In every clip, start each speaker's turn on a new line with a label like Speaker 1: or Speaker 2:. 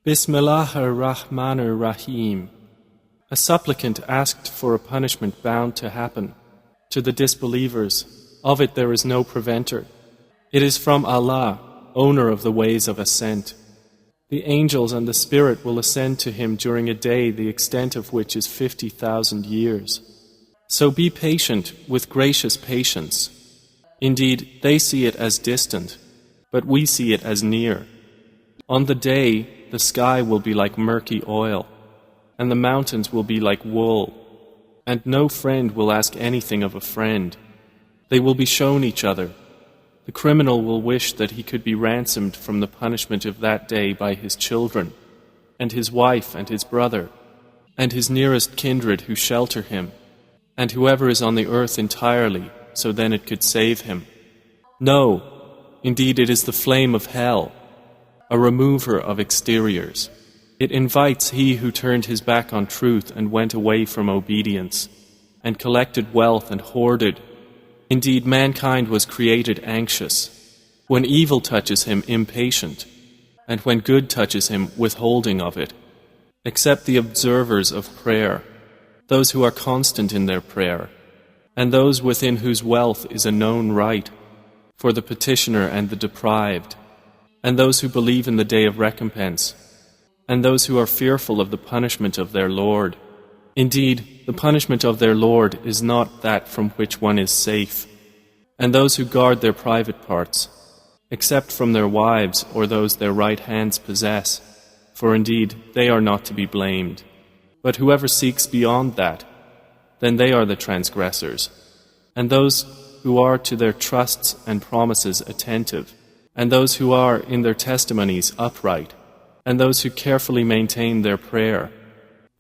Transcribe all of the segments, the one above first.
Speaker 1: Bismillahir-Rahmanir-Rahim. A supplicant asked for a punishment bound to happen. To the disbelievers, of it there is no preventer. It is from Allah, owner of the ways of ascent. The angels and the Spirit will ascend to Him during a day the extent of which is 50,000 years. So be patient with gracious patience. Indeed, they see it as distant, but we see it as near. On the day, the sky will be like murky oil, and the mountains will be like wool, and no friend will ask anything of a friend. They will be shown each other. The criminal will wish that he could be ransomed from the punishment of that day by his children, and his wife and his brother, and his nearest kindred who shelter him, and whoever is on the earth entirely, so then it could save him. No, indeed it is the flame of hell, a remover of exteriors. It invites he who turned his back on truth and went away from obedience, and collected wealth and hoarded. Indeed, mankind was created anxious. When evil touches him, impatient, and when good touches him, withholding of it. Except the observers of prayer, those who are constant in their prayer, and those within whose wealth is a known right, for the petitioner and the deprived, and those who believe in the day of recompense, and those who are fearful of the punishment of their Lord. Indeed, the punishment of their Lord is not that from which one is safe. And those who guard their private parts, except from their wives or those their right hands possess, for indeed they are not to be blamed. But whoever seeks beyond that, then they are the transgressors. And those who are to their trusts and promises attentive, and those who are in their testimonies upright, and those who carefully maintain their prayer,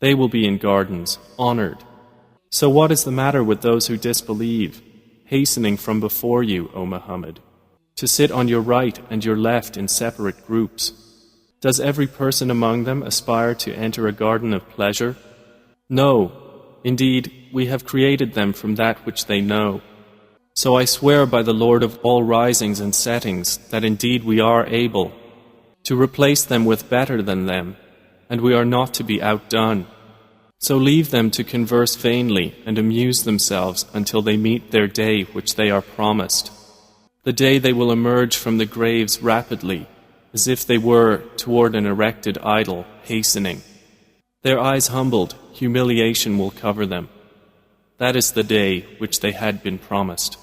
Speaker 1: they will be in gardens, honored. So what is the matter with those who disbelieve, hastening from before you, O Muhammad, to sit on your right and your left in separate groups? Does every person among them aspire to enter a garden of pleasure? No, indeed, we have created them from that which they know. So I swear by the Lord of all risings and settings that indeed we are able to replace them with better than them, and we are not to be outdone. So leave them to converse vainly and amuse themselves until they meet their day which they are promised. The day they will emerge from the graves rapidly, as if they were toward an erected idol, hastening. Their eyes humbled, humiliation will cover them. That is the day which they had been promised.